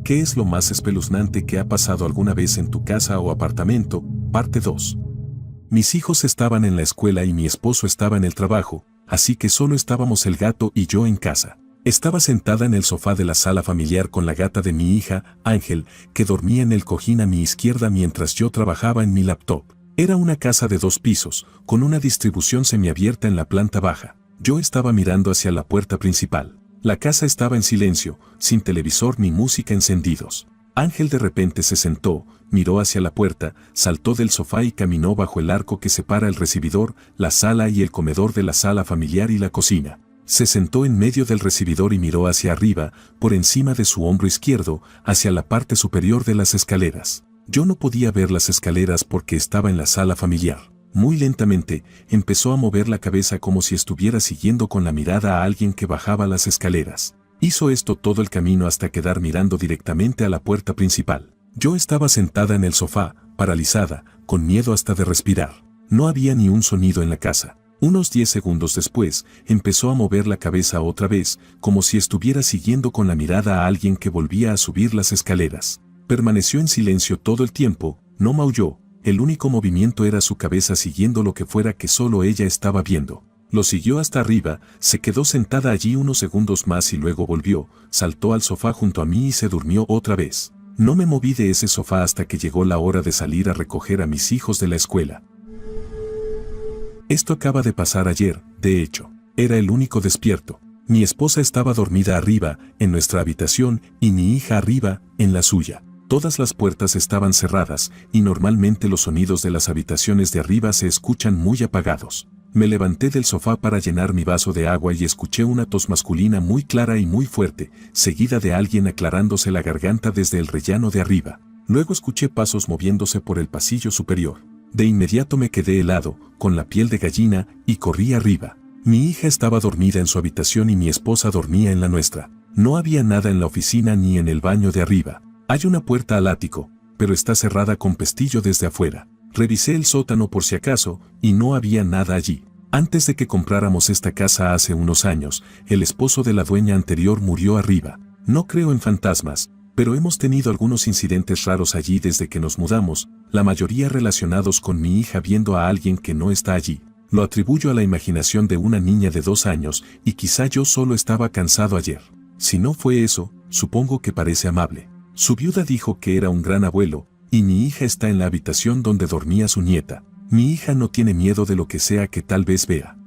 ¿Qué es lo más espeluznante que ha pasado alguna vez en tu casa o apartamento? Parte 2. Mis hijos estaban en la escuela y mi esposo estaba en el trabajo, así que solo estábamos el gato y yo en casa. Estaba sentada en el sofá de la sala familiar con la gata de mi hija, Ángel, que dormía en el cojín a mi izquierda mientras yo trabajaba en mi laptop. Era una casa de 2 pisos, con una distribución semiabierta en la planta baja. Yo estaba mirando hacia la puerta principal. La casa estaba en silencio, sin televisor ni música encendidos. Ángel de repente se sentó, miró hacia la puerta, saltó del sofá y caminó bajo el arco que separa el recibidor, la sala y el comedor de la sala familiar y la cocina. Se sentó en medio del recibidor y miró hacia arriba, por encima de su hombro izquierdo, hacia la parte superior de las escaleras. Yo no podía ver las escaleras porque estaba en la sala familiar. Muy lentamente, empezó a mover la cabeza como si estuviera siguiendo con la mirada a alguien que bajaba las escaleras. Hizo esto todo el camino hasta quedar mirando directamente a la puerta principal. Yo estaba sentada en el sofá, paralizada, con miedo hasta de respirar. No había ni un sonido en la casa. Unos 10 segundos después, empezó a mover la cabeza otra vez, como si estuviera siguiendo con la mirada a alguien que volvía a subir las escaleras. Permaneció en silencio todo el tiempo, no maulló. El único movimiento era su cabeza siguiendo lo que fuera que solo ella estaba viendo. Lo siguió hasta arriba, se quedó sentada allí unos segundos más y luego volvió, saltó al sofá junto a mí y se durmió otra vez. No me moví de ese sofá hasta que llegó la hora de salir a recoger a mis hijos de la escuela. Esto acaba de pasar ayer, de hecho. Era el único despierto. Mi esposa estaba dormida arriba, en nuestra habitación, y mi hija arriba, en la suya. Todas las puertas estaban cerradas, y normalmente los sonidos de las habitaciones de arriba se escuchan muy apagados. Me levanté del sofá para llenar mi vaso de agua y escuché una tos masculina muy clara y muy fuerte, seguida de alguien aclarándose la garganta desde el rellano de arriba. Luego escuché pasos moviéndose por el pasillo superior. De inmediato me quedé helado, con la piel de gallina, y corrí arriba. Mi hija estaba dormida en su habitación y mi esposa dormía en la nuestra. No había nada en la oficina ni en el baño de arriba. Hay una puerta al ático, pero está cerrada con pestillo desde afuera. Revisé el sótano por si acaso, y no había nada allí. Antes de que compráramos esta casa hace unos años, el esposo de la dueña anterior murió arriba. No creo en fantasmas, pero hemos tenido algunos incidentes raros allí desde que nos mudamos, la mayoría relacionados con mi hija viendo a alguien que no está allí. Lo atribuyo a la imaginación de una niña de 2 años, y quizá yo solo estaba cansado ayer. Si no fue eso, supongo que parece amable. Su viuda dijo que era un gran abuelo, y mi hija está en la habitación donde dormía su nieta. Mi hija no tiene miedo de lo que sea que tal vez vea.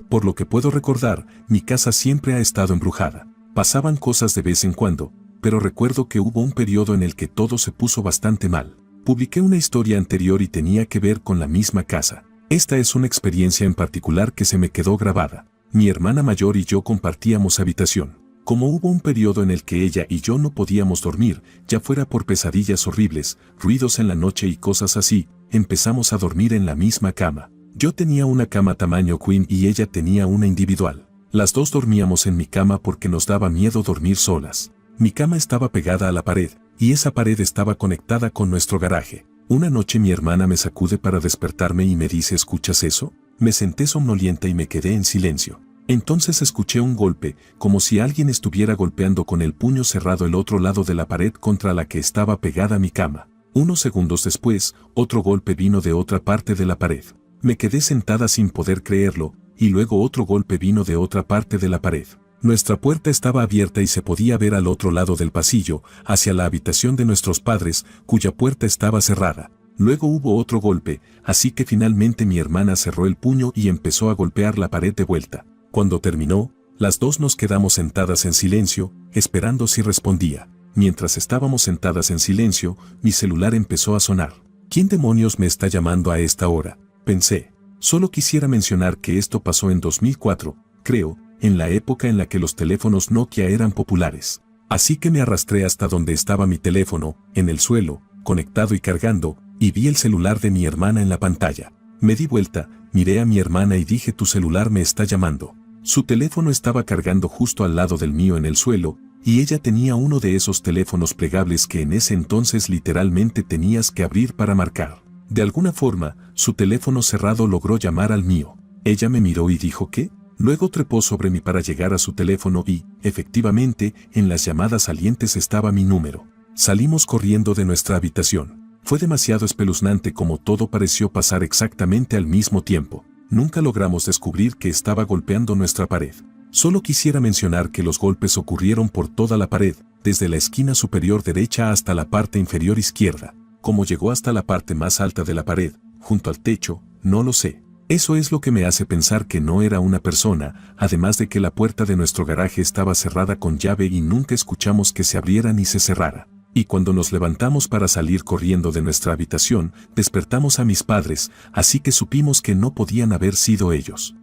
Por lo que puedo recordar, mi casa siempre ha estado embrujada. Pasaban cosas de vez en cuando, pero recuerdo que hubo un periodo en el que todo se puso bastante mal. Publiqué una historia anterior y tenía que ver con la misma casa. Esta es una experiencia en particular que se me quedó grabada. Mi hermana mayor y yo compartíamos habitación. Como hubo un periodo en el que ella y yo no podíamos dormir, ya fuera por pesadillas horribles, ruidos en la noche y cosas así, empezamos a dormir en la misma cama. Yo tenía una cama tamaño queen y ella tenía una individual. Las dos dormíamos en mi cama porque nos daba miedo dormir solas. Mi cama estaba pegada a la pared, y esa pared estaba conectada con nuestro garaje. Una noche mi hermana me sacude para despertarme y me dice: ¿escuchas eso? Me senté somnolienta y me quedé en silencio. Entonces escuché un golpe, como si alguien estuviera golpeando con el puño cerrado el otro lado de la pared contra la que estaba pegada mi cama. Unos segundos después, otro golpe vino de otra parte de la pared. Me quedé sentada sin poder creerlo, y luego otro golpe vino de otra parte de la pared. Nuestra puerta estaba abierta y se podía ver al otro lado del pasillo, hacia la habitación de nuestros padres, cuya puerta estaba cerrada. Luego hubo otro golpe, así que finalmente mi hermana cerró el puño y empezó a golpear la pared de vuelta. Cuando terminó, las dos nos quedamos sentadas en silencio, esperando si respondía. Mientras estábamos sentadas en silencio, mi celular empezó a sonar. ¿Quién demonios me está llamando a esta hora?, pensé. Solo quisiera mencionar que esto pasó en 2004, creo, en la época en la que los teléfonos Nokia eran populares. Así que me arrastré hasta donde estaba mi teléfono, en el suelo, conectado y cargando, y vi el celular de mi hermana en la pantalla. Me di vuelta, miré a mi hermana y dije: tu celular me está llamando. Su teléfono estaba cargando justo al lado del mío en el suelo, y ella tenía uno de esos teléfonos plegables que en ese entonces literalmente tenías que abrir para marcar. De alguna forma, su teléfono cerrado logró llamar al mío. Ella me miró y dijo: ¿qué? Luego trepó sobre mí para llegar a su teléfono y, efectivamente, en las llamadas salientes estaba mi número. Salimos corriendo de nuestra habitación. Fue demasiado espeluznante como todo pareció pasar exactamente al mismo tiempo. Nunca logramos descubrir que estaba golpeando nuestra pared. Solo quisiera mencionar que los golpes ocurrieron por toda la pared, desde la esquina superior derecha hasta la parte inferior izquierda. Cómo llegó hasta la parte más alta de la pared, junto al techo, no lo sé. Eso es lo que me hace pensar que no era una persona, además de que la puerta de nuestro garaje estaba cerrada con llave y nunca escuchamos que se abriera ni se cerrara. Y cuando nos levantamos para salir corriendo de nuestra habitación, despertamos a mis padres, así que supimos que no podían haber sido ellos.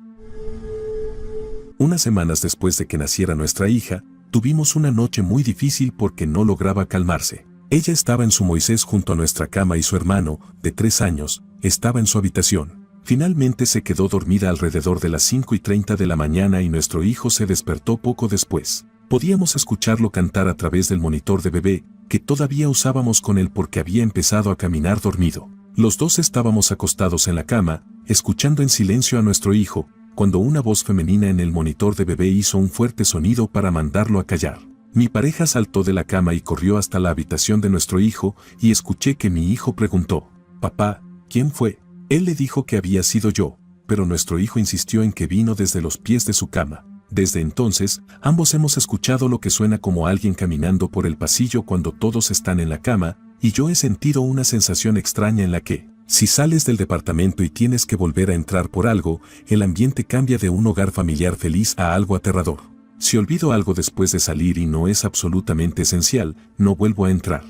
Unas semanas después de que naciera nuestra hija, tuvimos una noche muy difícil porque no lograba calmarse. Ella estaba en su Moisés junto a nuestra cama y su hermano, de 3 años, estaba en su habitación. Finalmente se quedó dormida alrededor de las 5:30 de la mañana y nuestro hijo se despertó poco después. Podíamos escucharlo cantar a través del monitor de bebé, que todavía usábamos con él porque había empezado a caminar dormido. Los dos estábamos acostados en la cama, escuchando en silencio a nuestro hijo, cuando una voz femenina en el monitor de bebé hizo un fuerte sonido para mandarlo a callar. Mi pareja saltó de la cama y corrió hasta la habitación de nuestro hijo y escuché que mi hijo preguntó: «Papá, ¿quién fue?». Él le dijo que había sido yo, pero nuestro hijo insistió en que vino desde los pies de su cama. Desde entonces, ambos hemos escuchado lo que suena como alguien caminando por el pasillo cuando todos están en la cama, y yo he sentido una sensación extraña en la que, si sales del departamento y tienes que volver a entrar por algo, el ambiente cambia de un hogar familiar feliz a algo aterrador. Si olvido algo después de salir y no es absolutamente esencial, no vuelvo a entrar.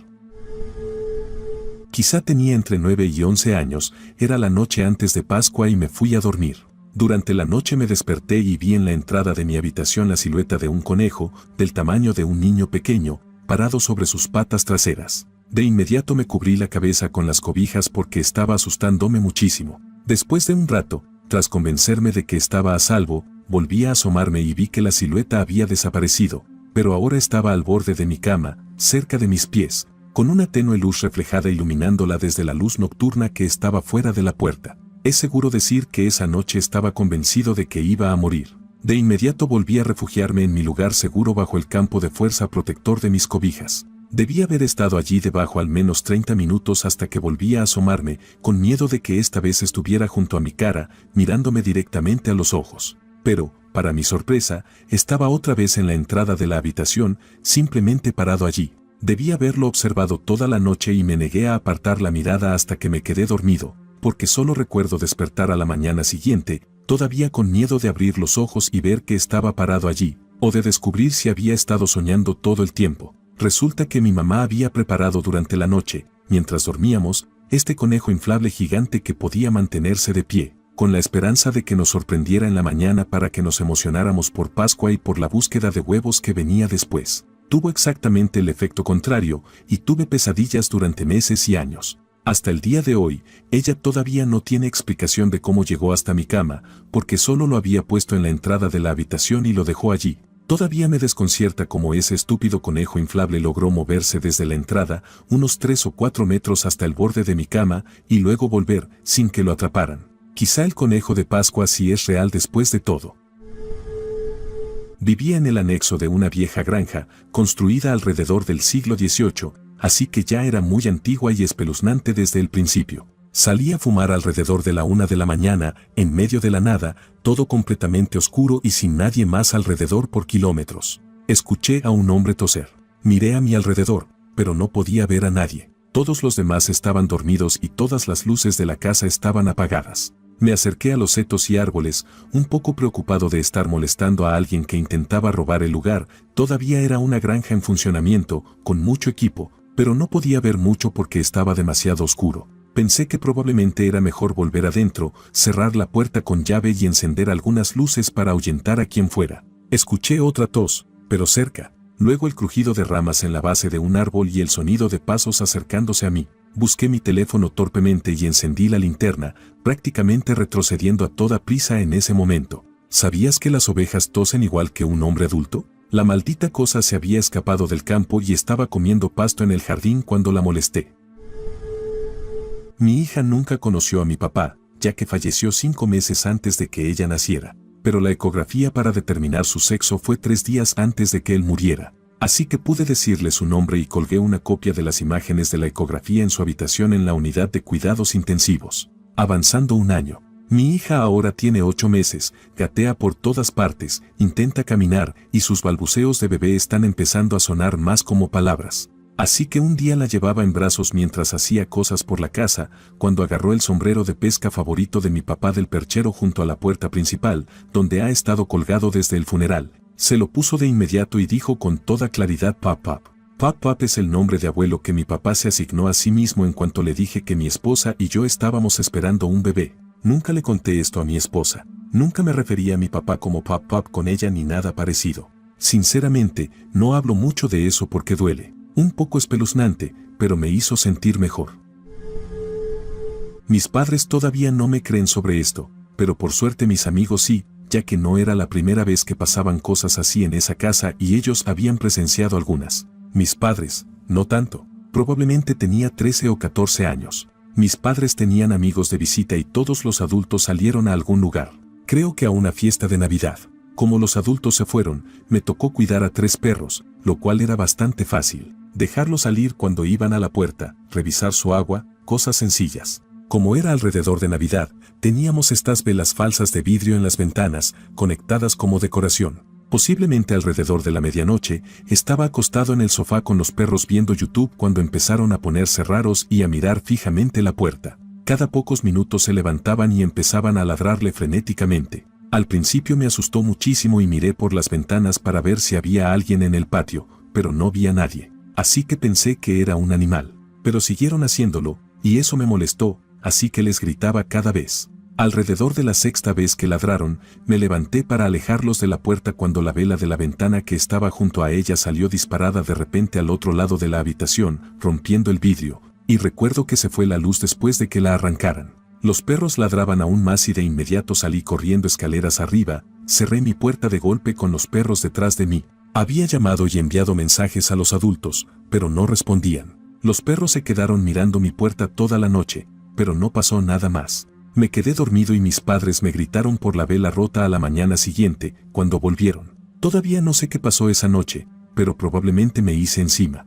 Quizá tenía entre 9 y 11 años, era la noche antes de Pascua y me fui a dormir. Durante la noche me desperté y vi en la entrada de mi habitación la silueta de un conejo, del tamaño de un niño pequeño, parado sobre sus patas traseras. De inmediato me cubrí la cabeza con las cobijas porque estaba asustándome muchísimo. Después de un rato, tras convencerme de que estaba a salvo, volví a asomarme y vi que la silueta había desaparecido, pero ahora estaba al borde de mi cama, cerca de mis pies, con una tenue luz reflejada iluminándola desde la luz nocturna que estaba fuera de la puerta. Es seguro decir que esa noche estaba convencido de que iba a morir. De inmediato volví a refugiarme en mi lugar seguro bajo el campo de fuerza protector de mis cobijas. Debí haber estado allí debajo al menos 30 minutos hasta que volví a asomarme, con miedo de que esta vez estuviera junto a mi cara, mirándome directamente a los ojos. Pero, para mi sorpresa, estaba otra vez en la entrada de la habitación, simplemente parado allí. Debí haberlo observado toda la noche y me negué a apartar la mirada hasta que me quedé dormido, porque solo recuerdo despertar a la mañana siguiente, todavía con miedo de abrir los ojos y ver que estaba parado allí, o de descubrir si había estado soñando todo el tiempo. Resulta que mi mamá había preparado durante la noche, mientras dormíamos, este conejo inflable gigante que podía mantenerse de pie, con la esperanza de que nos sorprendiera en la mañana para que nos emocionáramos por Pascua y por la búsqueda de huevos que venía después. Tuvo exactamente el efecto contrario, y tuve pesadillas durante meses y años. Hasta el día de hoy, ella todavía no tiene explicación de cómo llegó hasta mi cama, porque solo lo había puesto en la entrada de la habitación y lo dejó allí. Todavía me desconcierta cómo ese estúpido conejo inflable logró moverse desde la entrada, unos 3 o 4 metros hasta el borde de mi cama, y luego volver, sin que lo atraparan. Quizá el conejo de Pascua sí es real después de todo. Vivía en el anexo de una vieja granja, construida alrededor del siglo XVIII, así que ya era muy antigua y espeluznante desde el principio. Salí a fumar alrededor de la 1 de la mañana, en medio de la nada, todo completamente oscuro y sin nadie más alrededor por kilómetros. Escuché a un hombre toser. Miré a mi alrededor, pero no podía ver a nadie. Todos los demás estaban dormidos y todas las luces de la casa estaban apagadas. Me acerqué a los setos y árboles, un poco preocupado de estar molestando a alguien que intentaba robar el lugar. Todavía era una granja en funcionamiento, con mucho equipo, pero no podía ver mucho porque estaba demasiado oscuro. Pensé que probablemente era mejor volver adentro, cerrar la puerta con llave y encender algunas luces para ahuyentar a quien fuera. Escuché otra tos, pero cerca. Luego el crujido de ramas en la base de un árbol y el sonido de pasos acercándose a mí. Busqué mi teléfono torpemente y encendí la linterna, prácticamente retrocediendo a toda prisa en ese momento. ¿Sabías que las ovejas tosen igual que un hombre adulto? La maldita cosa se había escapado del campo y estaba comiendo pasto en el jardín cuando la molesté. Mi hija nunca conoció a mi papá, ya que falleció 5 meses antes de que ella naciera. pero la ecografía para determinar su sexo fue 3 días antes de que él muriera. Así que pude decirle su nombre y colgué una copia de las imágenes de la ecografía en su habitación en la unidad de cuidados intensivos. Avanzando un año. Mi hija ahora tiene 8 meses, gatea por todas partes, intenta caminar y sus balbuceos de bebé están empezando a sonar más como palabras. Así que un día la llevaba en brazos mientras hacía cosas por la casa, cuando agarró el sombrero de pesca favorito de mi papá del perchero junto a la puerta principal, donde ha estado colgado desde el funeral. Se lo puso de inmediato y dijo con toda claridad Pap Pap. Pap Pap es el nombre de abuelo que mi papá se asignó a sí mismo en cuanto le dije que mi esposa y yo estábamos esperando un bebé. Nunca le conté esto a mi esposa. Nunca me refería a mi papá como Pap Pap con ella ni nada parecido. Sinceramente, no hablo mucho de eso porque duele. Un poco espeluznante, pero me hizo sentir mejor. Mis padres todavía no me creen sobre esto, pero por suerte mis amigos sí, ya que no era la primera vez que pasaban cosas así en esa casa y ellos habían presenciado algunas. Mis padres, no tanto. Probablemente tenía 13 o 14 años. Mis padres tenían amigos de visita y todos los adultos salieron a algún lugar. Creo que a una fiesta de Navidad. Como los adultos se fueron, me tocó cuidar a 3 perros, lo cual era bastante fácil. Dejarlos salir cuando iban a la puerta, revisar su agua, cosas sencillas. Como era alrededor de Navidad, teníamos estas velas falsas de vidrio en las ventanas, conectadas como decoración. Posiblemente alrededor de la medianoche, estaba acostado en el sofá con los perros viendo YouTube cuando empezaron a ponerse raros y a mirar fijamente la puerta. Cada pocos minutos se levantaban y empezaban a ladrarle frenéticamente. Al principio me asustó muchísimo y miré por las ventanas para ver si había alguien en el patio, pero no vi a nadie. Así que pensé que era un animal. Pero siguieron haciéndolo, y eso me molestó, así que les gritaba cada vez. Alrededor de la 6ª vez que ladraron, me levanté para alejarlos de la puerta cuando la vela de la ventana que estaba junto a ella salió disparada de repente al otro lado de la habitación, rompiendo el vidrio, y recuerdo que se fue la luz después de que la arrancaran. Los perros ladraban aún más y de inmediato salí corriendo escaleras arriba, cerré mi puerta de golpe con los perros detrás de mí. Había llamado y enviado mensajes a los adultos, pero no respondían. Los perros se quedaron mirando mi puerta toda la noche, pero no pasó nada más. Me quedé dormido y mis padres me gritaron por la vela rota a la mañana siguiente, cuando volvieron. Todavía no sé qué pasó esa noche, pero probablemente me hice encima.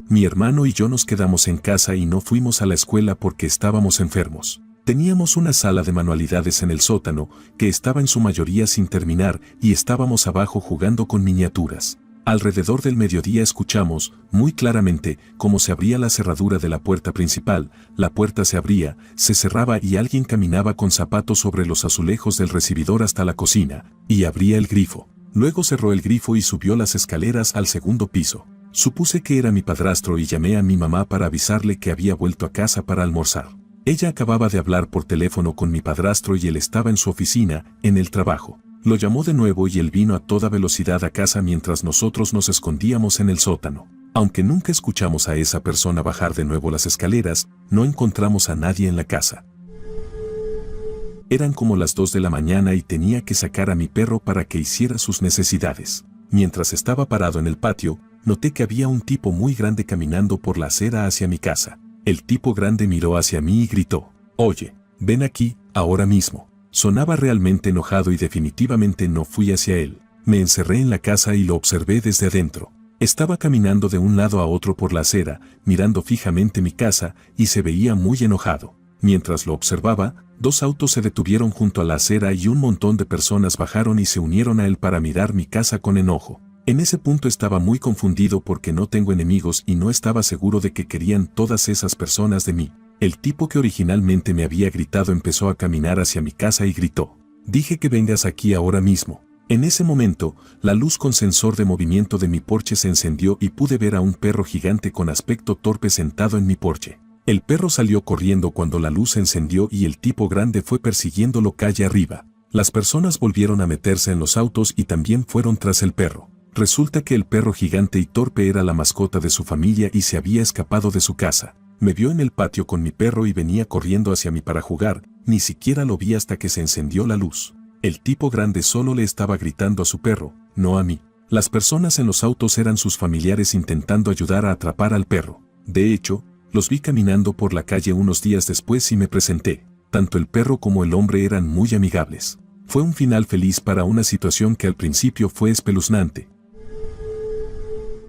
Mi hermano y yo nos quedamos en casa y no fuimos a la escuela porque estábamos enfermos. Teníamos una sala de manualidades en el sótano, que estaba en su mayoría sin terminar, y estábamos abajo jugando con miniaturas. Alrededor del mediodía escuchamos, muy claramente, cómo se abría la cerradura de la puerta principal, la puerta se abría, se cerraba y alguien caminaba con zapatos sobre los azulejos del recibidor hasta la cocina, y abría el grifo. Luego cerró el grifo y subió las escaleras al 2º piso. Supuse que era mi padrastro y llamé a mi mamá para avisarle que había vuelto a casa para almorzar. Ella acababa de hablar por teléfono con mi padrastro y él estaba en su oficina, en el trabajo. Lo llamó de nuevo y él vino a toda velocidad a casa mientras nosotros nos escondíamos en el sótano. Aunque nunca escuchamos a esa persona bajar de nuevo las escaleras, no encontramos a nadie en la casa. Eran como las 2 de la mañana y tenía que sacar a mi perro para que hiciera sus necesidades. Mientras estaba parado en el patio, noté que había un tipo muy grande caminando por la acera hacia mi casa. El tipo grande miró hacia mí y gritó, «Oye, ven aquí, ahora mismo». Sonaba realmente enojado y definitivamente no fui hacia él. Me encerré en la casa y lo observé desde adentro. Estaba caminando de un lado a otro por la acera, mirando fijamente mi casa, y se veía muy enojado. Mientras lo observaba, 2 autos se detuvieron junto a la acera y un montón de personas bajaron y se unieron a él para mirar mi casa con enojo. En ese punto estaba muy confundido porque no tengo enemigos y no estaba seguro de que querían todas esas personas de mí. El tipo que originalmente me había gritado empezó a caminar hacia mi casa y gritó, «Dije que vengas aquí ahora mismo». En ese momento, la luz con sensor de movimiento de mi porche se encendió y pude ver a un perro gigante con aspecto torpe sentado en mi porche. El perro salió corriendo cuando la luz se encendió y el tipo grande fue persiguiéndolo calle arriba. Las personas volvieron a meterse en los autos y también fueron tras el perro. Resulta que el perro gigante y torpe era la mascota de su familia y se había escapado de su casa. Me vio en el patio con mi perro y venía corriendo hacia mí para jugar, ni siquiera lo vi hasta que se encendió la luz. El tipo grande solo le estaba gritando a su perro, no a mí. Las personas en los autos eran sus familiares intentando ayudar a atrapar al perro. De hecho, los vi caminando por la calle unos días después y me presenté. Tanto el perro como el hombre eran muy amigables. Fue un final feliz para una situación que al principio fue espeluznante.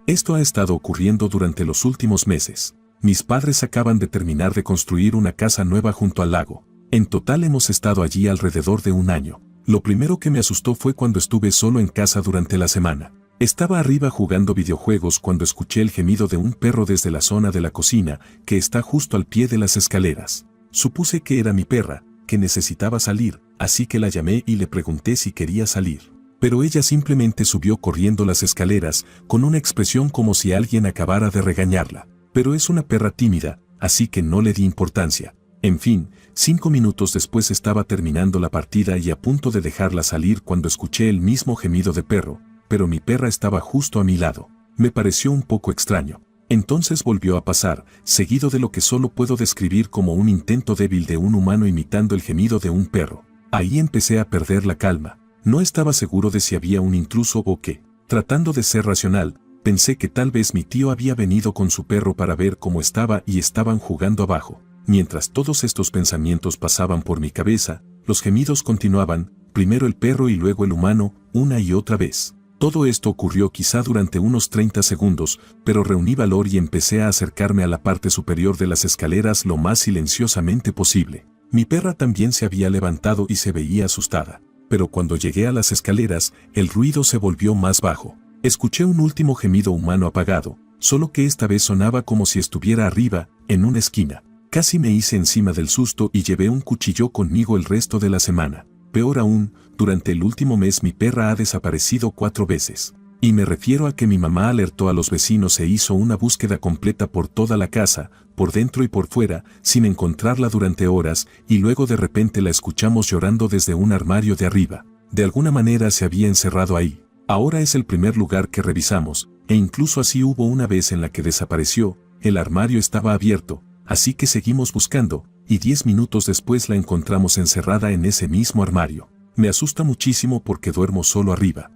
Esto ha estado ocurriendo durante los últimos meses. Mis padres acaban de terminar de construir una casa nueva junto al lago. En total hemos estado allí alrededor de un año. Lo primero que me asustó fue cuando estuve solo en casa durante la semana. Estaba arriba jugando videojuegos cuando escuché el gemido de un perro desde la zona de la cocina, que está justo al pie de las escaleras. Supuse que era mi perra, que necesitaba salir, así que la llamé y le pregunté si quería salir. Pero ella simplemente subió corriendo las escaleras, con una expresión como si alguien acabara de regañarla. Pero es una perra tímida, así que no le di importancia. En fin, 5 minutos después estaba terminando la partida y a punto de dejarla salir cuando escuché el mismo gemido de perro, pero mi perra estaba justo a mi lado. Me pareció un poco extraño. Entonces volvió a pasar, seguido de lo que solo puedo describir como un intento débil de un humano imitando el gemido de un perro. Ahí empecé a perder la calma. No estaba seguro de si había un intruso o qué. Tratando de ser racional, pensé que tal vez mi tío había venido con su perro para ver cómo estaba y estaban jugando abajo. Mientras todos estos pensamientos pasaban por mi cabeza, los gemidos continuaban, primero el perro y luego el humano, una y otra vez. Todo esto ocurrió quizá durante unos 30 segundos, pero reuní valor y empecé a acercarme a la parte superior de las escaleras lo más silenciosamente posible. Mi perra también se había levantado y se veía asustada. Pero cuando llegué a las escaleras, el ruido se volvió más bajo. Escuché un último gemido humano apagado, solo que esta vez sonaba como si estuviera arriba, en una esquina. Casi me hice encima del susto y llevé un cuchillo conmigo el resto de la semana. Peor aún, durante el último mes mi perra ha desaparecido 4 veces. Y me refiero a que mi mamá alertó a los vecinos e hizo una búsqueda completa por toda la casa, por dentro y por fuera, sin encontrarla durante horas, y luego de repente la escuchamos llorando desde un armario de arriba. De alguna manera se había encerrado ahí. Ahora es el primer lugar que revisamos, e incluso así hubo una vez en la que desapareció, el armario estaba abierto, así que seguimos buscando, y 10 minutos después la encontramos encerrada en ese mismo armario. Me asusta muchísimo porque duermo solo arriba.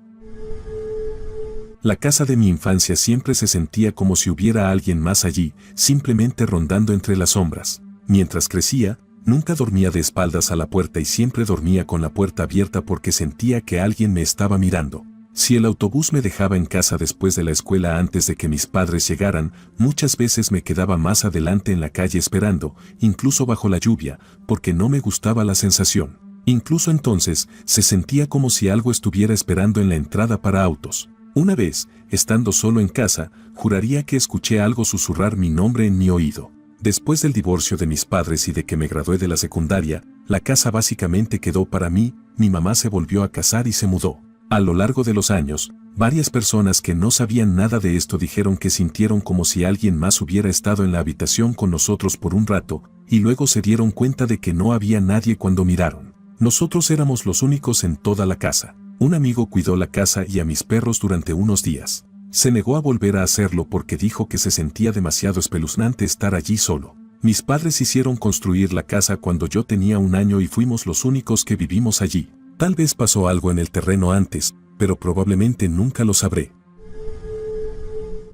La casa de mi infancia siempre se sentía como si hubiera alguien más allí, simplemente rondando entre las sombras. Mientras crecía, nunca dormía de espaldas a la puerta y siempre dormía con la puerta abierta porque sentía que alguien me estaba mirando. Si el autobús me dejaba en casa después de la escuela antes de que mis padres llegaran, muchas veces me quedaba más adelante en la calle esperando, incluso bajo la lluvia, porque no me gustaba la sensación. Incluso entonces, se sentía como si algo estuviera esperando en la entrada para autos. Una vez, estando solo en casa, juraría que escuché algo susurrar mi nombre en mi oído. Después del divorcio de mis padres y de que me gradué de la secundaria, la casa básicamente quedó para mí, mi mamá se volvió a casar y se mudó. A lo largo de los años, varias personas que no sabían nada de esto dijeron que sintieron como si alguien más hubiera estado en la habitación con nosotros por un rato, y luego se dieron cuenta de que no había nadie cuando miraron. Nosotros éramos los únicos en toda la casa. Un amigo cuidó la casa y a mis perros durante unos días. Se negó a volver a hacerlo porque dijo que se sentía demasiado espeluznante estar allí solo. Mis padres hicieron construir la casa cuando yo tenía 1 año y fuimos los únicos que vivimos allí. Tal vez pasó algo en el terreno antes, pero probablemente nunca lo sabré.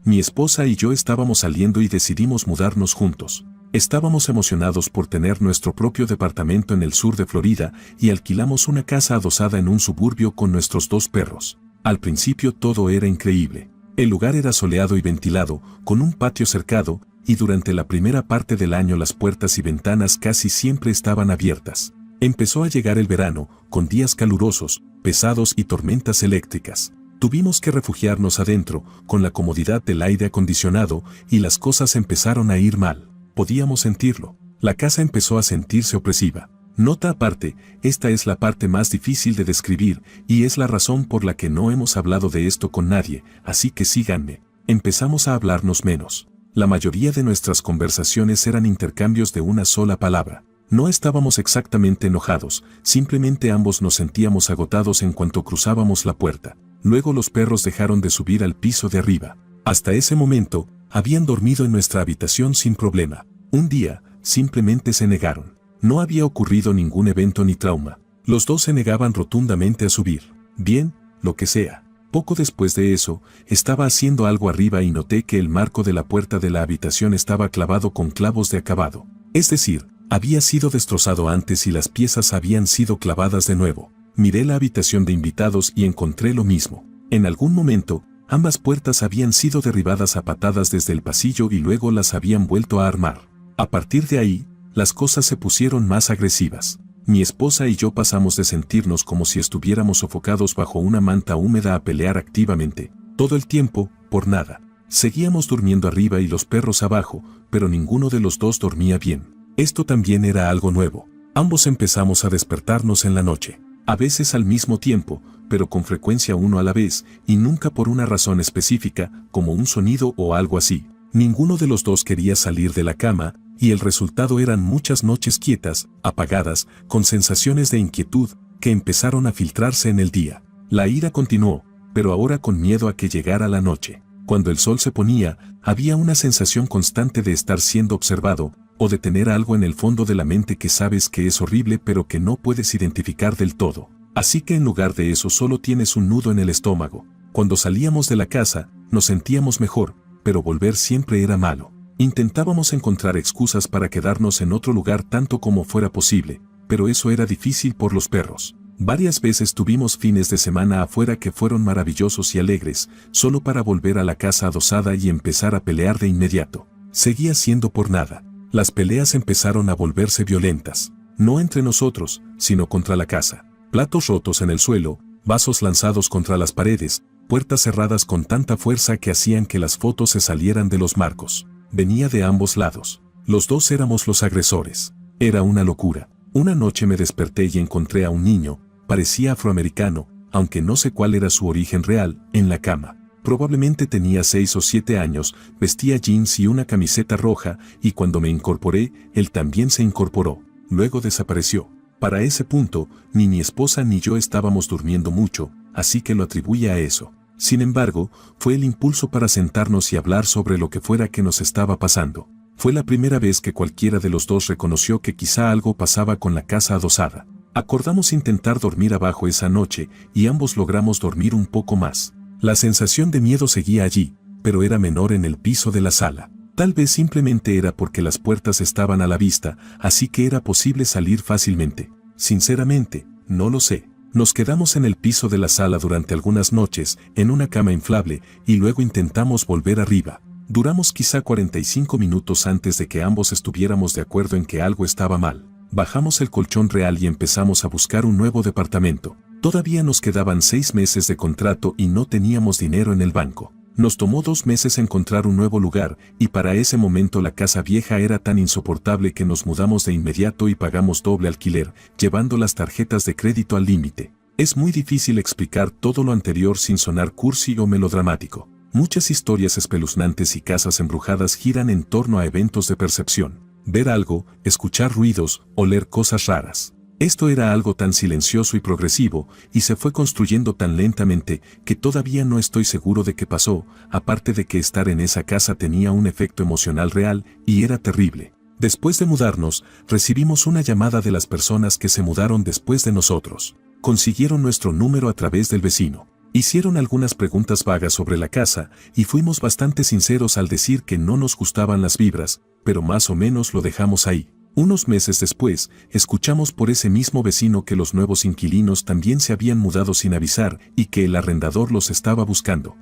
Mi esposa y yo estábamos saliendo y decidimos mudarnos juntos. Estábamos emocionados por tener nuestro propio departamento en el sur de Florida y alquilamos una casa adosada en un suburbio con nuestros 2 perros. Al principio todo era increíble. El lugar era soleado y ventilado, con un patio cercado, y durante la primera parte del año las puertas y ventanas casi siempre estaban abiertas. Empezó a llegar el verano, con días calurosos, pesados y tormentas eléctricas. Tuvimos que refugiarnos adentro, con la comodidad del aire acondicionado, y las cosas empezaron a ir mal. Podíamos sentirlo. La casa empezó a sentirse opresiva. Nota aparte, esta es la parte más difícil de describir, y es la razón por la que no hemos hablado de esto con nadie, así que síganme. Empezamos a hablarnos menos. La mayoría de nuestras conversaciones eran intercambios de una sola palabra. No estábamos exactamente enojados, simplemente ambos nos sentíamos agotados en cuanto cruzábamos la puerta. Luego los perros dejaron de subir al piso de arriba. Hasta ese momento, habían dormido en nuestra habitación sin problema. Un día, simplemente se negaron. No había ocurrido ningún evento ni trauma. Los 2 se negaban rotundamente a subir. Bien, lo que sea. Poco después de eso, estaba haciendo algo arriba y noté que el marco de la puerta de la habitación estaba clavado con clavos de acabado. Es decir, había sido destrozado antes y las piezas habían sido clavadas de nuevo. Miré la habitación de invitados y encontré lo mismo. En algún momento, ambas puertas habían sido derribadas a patadas desde el pasillo y luego las habían vuelto a armar. A partir de ahí, las cosas se pusieron más agresivas. Mi esposa y yo pasamos de sentirnos como si estuviéramos sofocados bajo una manta húmeda a pelear activamente, todo el tiempo, por nada. Seguíamos durmiendo arriba y los perros abajo, pero ninguno de los dos dormía bien. Esto también era algo nuevo. Ambos empezamos a despertarnos en la noche. A veces al mismo tiempo, pero con frecuencia uno a la vez, y nunca por una razón específica, como un sonido o algo así. Ninguno de los dos quería salir de la cama, y el resultado eran muchas noches quietas, apagadas, con sensaciones de inquietud, que empezaron a filtrarse en el día. La ira continuó, pero ahora con miedo a que llegara la noche. Cuando el sol se ponía, había una sensación constante de estar siendo observado, o de tener algo en el fondo de la mente que sabes que es horrible pero que no puedes identificar del todo. Así que en lugar de eso solo tienes un nudo en el estómago. Cuando salíamos de la casa, nos sentíamos mejor, pero volver siempre era malo. Intentábamos encontrar excusas para quedarnos en otro lugar tanto como fuera posible, pero eso era difícil por los perros. Varias veces tuvimos fines de semana afuera que fueron maravillosos y alegres, solo para volver a la casa adosada y empezar a pelear de inmediato. Seguía siendo por nada. Las peleas empezaron a volverse violentas, no entre nosotros, sino contra la casa. Platos rotos en el suelo, vasos lanzados contra las paredes, puertas cerradas con tanta fuerza que hacían que las fotos se salieran de los marcos. Venía de ambos lados. Los dos éramos los agresores. Era una locura. Una noche me desperté y encontré a un niño, parecía afroamericano, aunque no sé cuál era su origen real, en la cama. Probablemente tenía 6 o 7 años, vestía jeans y una camiseta roja, y cuando me incorporé, él también se incorporó. Luego desapareció. Para ese punto, ni mi esposa ni yo estábamos durmiendo mucho, así que lo atribuí a eso. Sin embargo, fue el impulso para sentarnos y hablar sobre lo que fuera que nos estaba pasando. Fue la primera vez que cualquiera de los dos reconoció que quizá algo pasaba con la casa adosada. Acordamos intentar dormir abajo esa noche, y ambos logramos dormir un poco más. La sensación de miedo seguía allí, pero era menor en el piso de la sala. Tal vez simplemente era porque las puertas estaban a la vista, así que era posible salir fácilmente. Sinceramente, no lo sé. Nos quedamos en el piso de la sala durante algunas noches, en una cama inflable, y luego intentamos volver arriba. Duramos quizá 45 minutos antes de que ambos estuviéramos de acuerdo en que algo estaba mal. Bajamos el colchón real y empezamos a buscar un nuevo departamento. Todavía nos quedaban 6 meses de contrato y no teníamos dinero en el banco. Nos tomó 2 meses encontrar un nuevo lugar, y para ese momento la casa vieja era tan insoportable que nos mudamos de inmediato y pagamos doble alquiler, llevando las tarjetas de crédito al límite. Es muy difícil explicar todo lo anterior sin sonar cursi o melodramático. Muchas historias espeluznantes y casas embrujadas giran en torno a eventos de percepción. Ver algo, escuchar ruidos, oler cosas raras. Esto era algo tan silencioso y progresivo, y se fue construyendo tan lentamente, que todavía no estoy seguro de qué pasó, aparte de que estar en esa casa tenía un efecto emocional real, y era terrible. Después de mudarnos, recibimos una llamada de las personas que se mudaron después de nosotros. Consiguieron nuestro número a través del vecino. Hicieron algunas preguntas vagas sobre la casa, y fuimos bastante sinceros al decir que no nos gustaban las vibras, pero más o menos lo dejamos ahí. Unos meses después, escuchamos por ese mismo vecino que los nuevos inquilinos también se habían mudado sin avisar y que el arrendador los estaba buscando.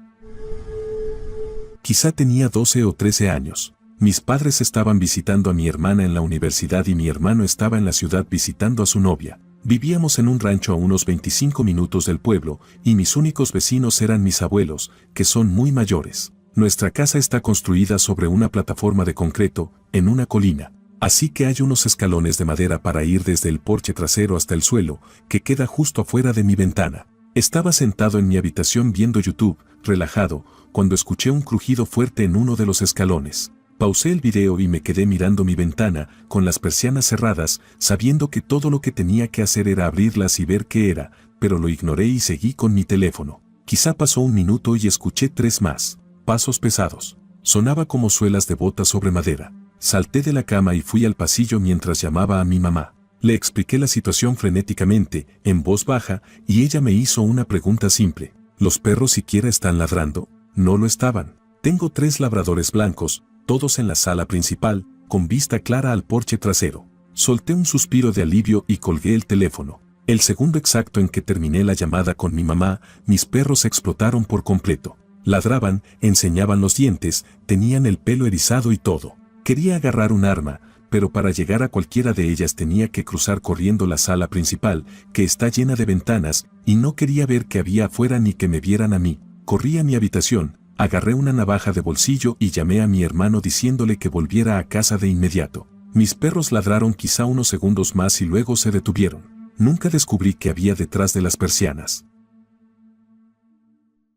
Quizá tenía 12 o 13 años. Mis padres estaban visitando a mi hermana en la universidad y mi hermano estaba en la ciudad visitando a su novia. Vivíamos en un rancho a unos 25 minutos del pueblo, y mis únicos vecinos eran mis abuelos, que son muy mayores. Nuestra casa está construida sobre una plataforma de concreto, en una colina. Así que hay unos escalones de madera para ir desde el porche trasero hasta el suelo, que queda justo afuera de mi ventana. Estaba sentado en mi habitación viendo YouTube, relajado, cuando escuché un crujido fuerte en uno de los escalones. Pausé el video y me quedé mirando mi ventana, con las persianas cerradas, sabiendo que todo lo que tenía que hacer era abrirlas y ver qué era, pero lo ignoré y seguí con mi teléfono. Quizá pasó un minuto y escuché 3 más. Pasos pesados. Sonaba como suelas de botas sobre madera. Salté de la cama y fui al pasillo mientras llamaba a mi mamá. Le expliqué la situación frenéticamente, en voz baja, y ella me hizo una pregunta simple. ¿Los perros siquiera están ladrando? No lo estaban. Tengo 3 labradores blancos, todos en la sala principal, con vista clara al porche trasero. Solté un suspiro de alivio y colgué el teléfono. El segundo exacto en que terminé la llamada con mi mamá, mis perros explotaron por completo. Ladraban, enseñaban los dientes, tenían el pelo erizado y todo. Quería agarrar un arma, pero para llegar a cualquiera de ellas tenía que cruzar corriendo la sala principal, que está llena de ventanas, y no quería ver qué había afuera ni que me vieran a mí. Corrí a mi habitación, agarré una navaja de bolsillo y llamé a mi hermano diciéndole que volviera a casa de inmediato. Mis perros ladraron quizá unos segundos más y luego se detuvieron. Nunca descubrí qué había detrás de las persianas.